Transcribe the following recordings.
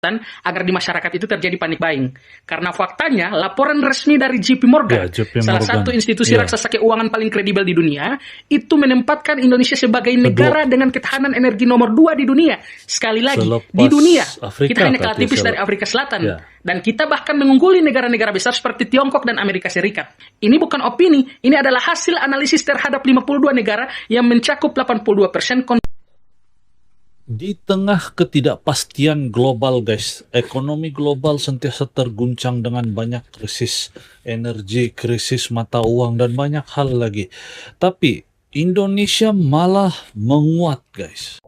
agar di masyarakat itu terjadi panic buying. Karena faktanya, laporan resmi dari JP Morgan, salah satu institusi raksasa keuangan paling kredibel di dunia, itu menempatkan Indonesia sebagai negara dengan ketahanan energi nomor 2 di dunia. Sekali lagi, di dunia, kita hanya kalah tipis dari Afrika Selatan. Dan kita bahkan mengungguli negara-negara besar seperti Tiongkok dan Amerika Serikat. Ini bukan opini, ini adalah hasil analisis terhadap 52 negara yang mencakup 82% Di tengah ketidakpastian global, guys, ekonomi global sentiasa terguncang dengan banyak krisis energi, krisis mata uang, dan banyak hal lagi. Tapi Indonesia malah menguat, guys.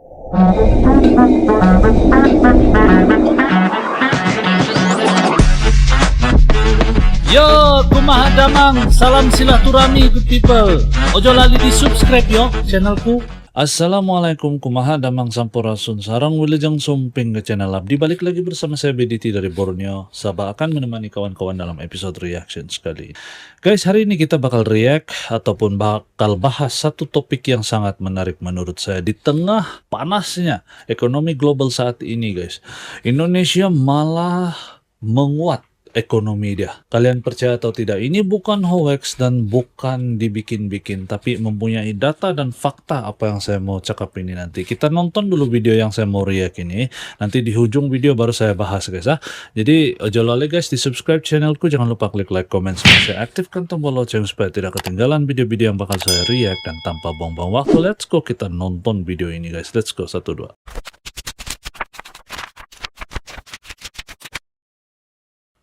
Yo, kumaha damang, salam silaturahmi good people. Ojo lali di subscribe yo channelku. Assalamualaikum, kumaha damang sampurasun, sarang wilujeng sumping ke channel Abdi. Balik lagi bersama saya BDT dari Borneo. Sabah akan menemani kawan-kawan dalam episode reaction sekali. Guys, hari ini kita bakal react ataupun bakal bahas satu topik yang sangat menarik menurut saya. Di tengah panasnya ekonomi global saat ini, guys, Indonesia malah menguat ekonomi dia. Kalian percaya atau tidak, ini bukan hoax dan bukan dibikin-bikin, tapi mempunyai data dan fakta apa yang saya mau cakap ini nanti. Kita nonton dulu video yang saya mau react ini, nanti di ujung video baru saya bahas, guys. Jadi ojo lali guys, di subscribe channelku, jangan lupa klik like, comment, share, aktifkan tombol lonceng supaya tidak ketinggalan video-video yang bakal saya react. Dan tanpa buang-buang waktu, let's go kita nonton video ini, guys. Let's go, 1, 2.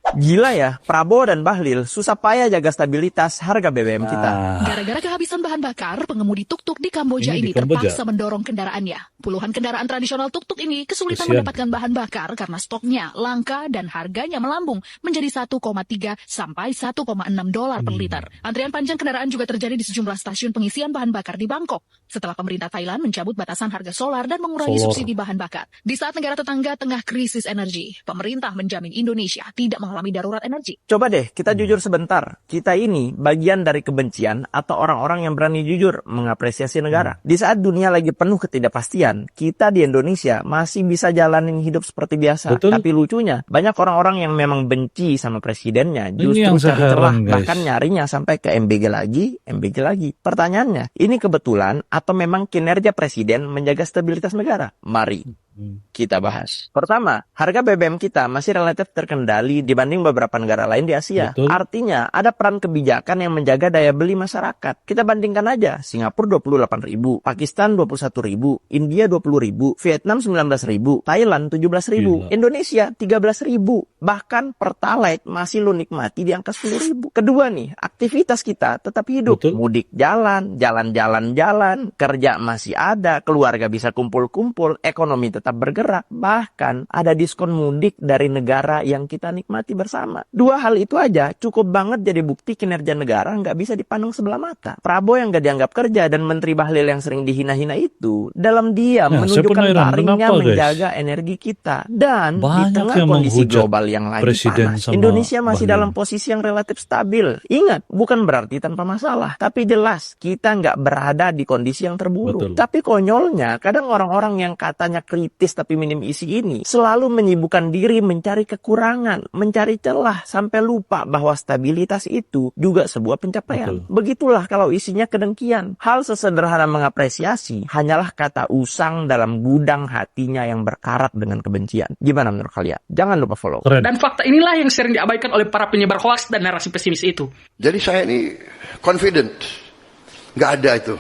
Gila ya, Prabowo dan Bahlil susah payah jaga stabilitas harga BBM kita. Gara-gara kehabisan bahan bakar, pengemudi tuk-tuk di Kamboja ini terpaksa mendorong kendaraannya. Puluhan kendaraan tradisional tuk-tuk ini kesulitan mendapatkan bahan bakar karena stoknya langka dan harganya melambung menjadi 1,3 sampai 1,6 dolar per liter. Antrian panjang kendaraan juga terjadi di sejumlah stasiun pengisian bahan bakar di Bangkok setelah pemerintah Thailand mencabut batasan harga solar dan mengurangi subsidi bahan bakar. Di saat negara tetangga tengah krisis energi, pemerintah menjamin Indonesia tidak mengalami darurat energi. Coba deh kita jujur sebentar. Kita ini bagian dari kebencian atau orang-orang yang berani jujur mengapresiasi negara. Di saat dunia lagi penuh ketidakpastian, kita di Indonesia masih bisa jalanin hidup seperti biasa. Betul. Tapi lucunya, banyak orang-orang yang memang benci sama presidennya, justru cari celah, bahkan nyarinya sampai ke MBG lagi. Pertanyaannya, ini kebetulan atau memang kinerja presiden menjaga stabilitas negara? Mari kita bahas. Pertama, harga BBM kita masih relatif terkendali dibanding beberapa negara lain di Asia. Betul. Artinya, ada peran kebijakan yang menjaga daya beli masyarakat. Kita bandingkan aja, Singapura 28.000, Pakistan 21.000, India 20.000, Vietnam 19.000, Thailand 17.000, Indonesia 13.000. Bahkan Pertalite masih lu nikmati di angka 10.000. Kedua nih, aktivitas kita tetap hidup. Betul. Mudik jalan, kerja masih ada, keluarga bisa kumpul-kumpul, ekonomi tetap bergerak, bahkan ada diskon mudik dari negara yang kita nikmati bersama. Dua hal itu aja cukup banget jadi bukti kinerja negara nggak bisa dipandang sebelah mata. Prabowo yang nggak dianggap kerja dan Menteri Bahlil yang sering dihina-hina itu dalam diam menunjukkan taringnya menjaga energi kita. Dan di tengah kondisi global yang lagi panas, Indonesia masih dalam posisi yang relatif stabil. Ingat, bukan berarti tanpa masalah, tapi jelas kita nggak berada di kondisi yang terburuk. Tapi konyolnya, kadang orang-orang yang katanya kritis tapi minim isi ini selalu menyibukkan diri mencari kekurangan, mencari celah sampai lupa bahwa stabilitas itu juga sebuah pencapaian. Begitulah kalau isinya kedengkian. Hal sesederhana mengapresiasi hanyalah kata usang dalam gudang hatinya yang berkarat dengan kebencian. Gimana menurut kalian? Jangan lupa follow. Dan fakta inilah yang sering diabaikan oleh para penyebar hoax dan narasi pesimis itu. Jadi saya ini confident, nggak ada itu.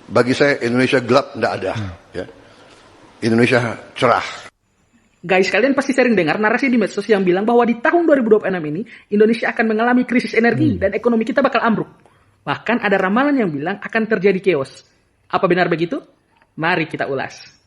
Bagi saya Indonesia gelap, nggak ada. Ya. Indonesia cerah. Guys, kalian pasti sering dengar narasi di medsos yang bilang bahwa di tahun 2026 ini Indonesia akan mengalami krisis energi dan ekonomi kita bakal ambruk. Bahkan ada ramalan yang bilang akan terjadi chaos. Apa benar begitu? Mari kita ulas.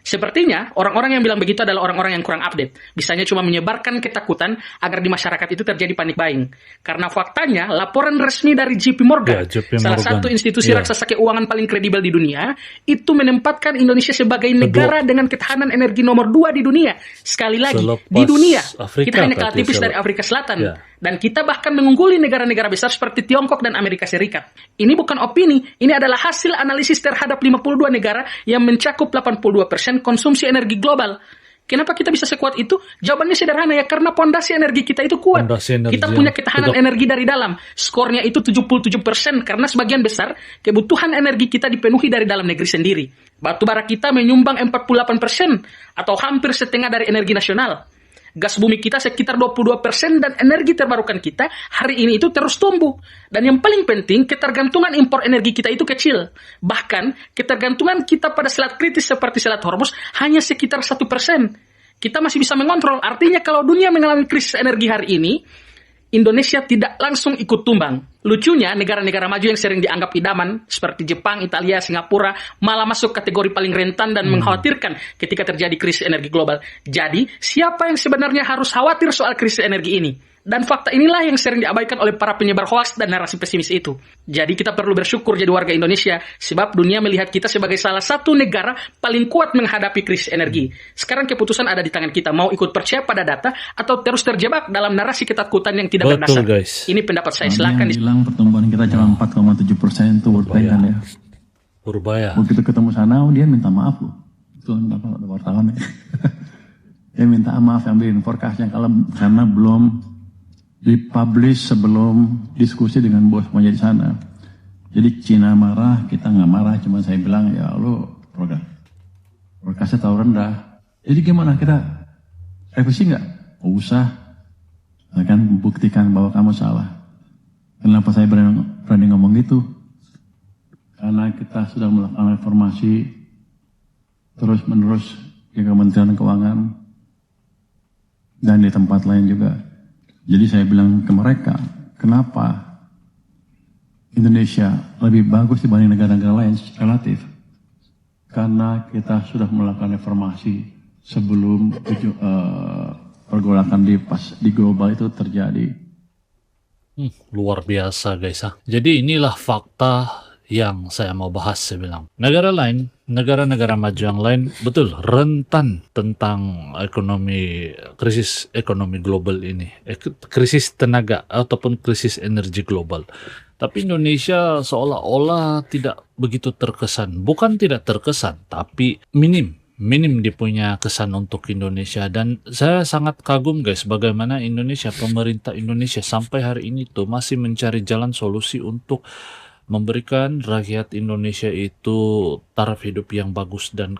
Sepertinya orang-orang yang bilang begitu adalah orang-orang yang kurang update. Bisanya cuma menyebarkan ketakutan agar di masyarakat itu terjadi panic buying. Karena faktanya laporan resmi dari JP Morgan, salah satu institusi raksasa keuangan paling kredibel di dunia, itu menempatkan Indonesia sebagai negara dengan ketahanan energi nomor 2 di dunia. Sekali lagi, di dunia, kita hanya kalah tipis dari Afrika Selatan. Dan kita bahkan mengungguli negara-negara besar seperti Tiongkok dan Amerika Serikat. Ini bukan opini, ini adalah hasil analisis terhadap 52 negara yang mencakup 82% konsumsi energi global. Kenapa kita bisa sekuat itu? Jawabannya sederhana ya, karena pondasi energi kita itu kuat. Fondasi energi Kita yang punya ketahanan tegak. energi dari dalam. Skornya itu 77% karena sebagian besar kebutuhan energi kita dipenuhi dari dalam negeri sendiri. Batu bara kita menyumbang 48% atau hampir setengah dari energi nasional. Gas bumi kita sekitar 22% dan energi terbarukan kita hari ini itu terus tumbuh. Dan yang paling penting, ketergantungan impor energi kita itu kecil. Bahkan, ketergantungan kita pada selat kritis seperti Selat Hormuz hanya sekitar 1%. Kita masih bisa mengontrol. Artinya kalau dunia mengalami krisis energi hari ini, Indonesia tidak langsung ikut tumbang. Lucunya, negara-negara maju yang sering dianggap idaman, seperti Jepang, Italia, Singapura, malah masuk kategori paling rentan dan mengkhawatirkan ketika terjadi krisis energi global. Jadi, siapa yang sebenarnya harus khawatir soal krisis energi ini? Dan fakta inilah yang sering diabaikan oleh para penyebar hoaks dan narasi pesimis itu. Jadi kita perlu bersyukur jadi warga Indonesia, sebab dunia melihat kita sebagai salah satu negara paling kuat menghadapi krisis energi. Sekarang keputusan ada di tangan kita, mau ikut percaya pada data atau terus terjebak dalam narasi ketakutan yang tidak Betul, berdasar. guys. Ini pendapat saya, Ada silakan. yang bilang pertumbuhan kita cuma 4,7% itu World Bank kan ya. Purbaya. Begitu ketemu sana, dia minta maaf loh. Itu apa ada wartawan ya. Dia minta maaf ambilin forecastnya karena belum dipublish sebelum diskusi dengan bos mau jadi sana. Jadi Cina marah, kita nggak marah, cuma saya bilang ya lo forecastnya terlalu rendah. Jadi gimana kita revisi nggak? Oh, usah, kan buktikan bahwa kamu salah. Kenapa saya berani ngomong gitu? Karena kita sudah melakukan reformasi terus menerus di Kementerian Keuangan dan di tempat lain juga. Jadi saya bilang ke mereka, kenapa Indonesia lebih bagus dibanding negara-negara lain relatif? Karena kita sudah melakukan reformasi sebelum pergolakan di global itu terjadi. Luar biasa guys. Jadi inilah fakta yang saya mau bahas, saya bilang. Negara lain, negara-negara maju yang lain, betul, rentan tentang krisis ekonomi global ini. Krisis tenaga ataupun krisis energi global. Tapi Indonesia seolah-olah tidak begitu terkesan. Bukan tidak terkesan, tapi minim dia punya kesan untuk Indonesia. Dan saya sangat kagum guys, bagaimana pemerintah Indonesia sampai hari ini tuh masih mencari jalan solusi untuk memberikan rakyat Indonesia itu taraf hidup yang bagus dan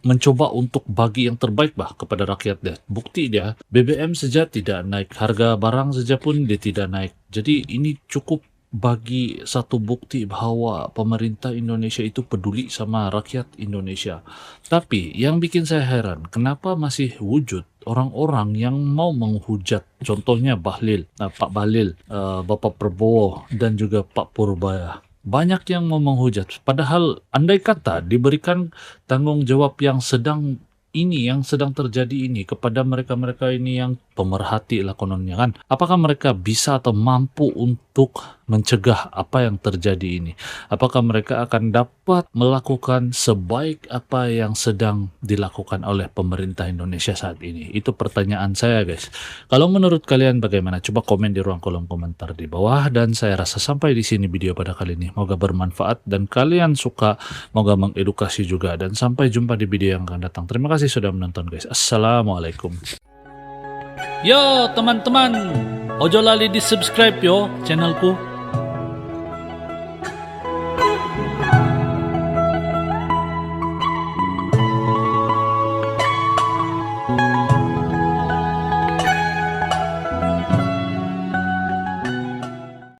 mencoba untuk bagi yang terbaik kepada rakyat dia. Bukti dia, BBM saja tidak naik, harga barang saja pun dia tidak naik. Jadi ini cukup bagi satu bukti bahwa pemerintah Indonesia itu peduli sama rakyat Indonesia. Tapi yang bikin saya heran, kenapa masih wujud orang-orang yang mau menghujat, contohnya Pak Bahlil, Bapak Prabowo, dan juga Pak Purbaya. Banyak yang mau menghujat, padahal andai kata diberikan tanggung jawab yang sedang terjadi ini kepada mereka-mereka ini yang pemerhati lah kononnya kan. Apakah mereka bisa atau mampu untuk mencegah apa yang terjadi ini? Apakah mereka akan dapat melakukan sebaik apa yang sedang dilakukan oleh pemerintah Indonesia saat ini? Itu pertanyaan saya guys. Kalau menurut kalian bagaimana? Coba komen di ruang kolom komentar di bawah. Dan saya rasa sampai di sini video pada kali ini. Moga bermanfaat dan kalian suka, moga mengedukasi juga. Dan sampai jumpa di video yang akan datang. Terima kasih sudah menonton guys. Assalamualaikum. Yo teman-teman, ojo lali di subscribe yo channelku.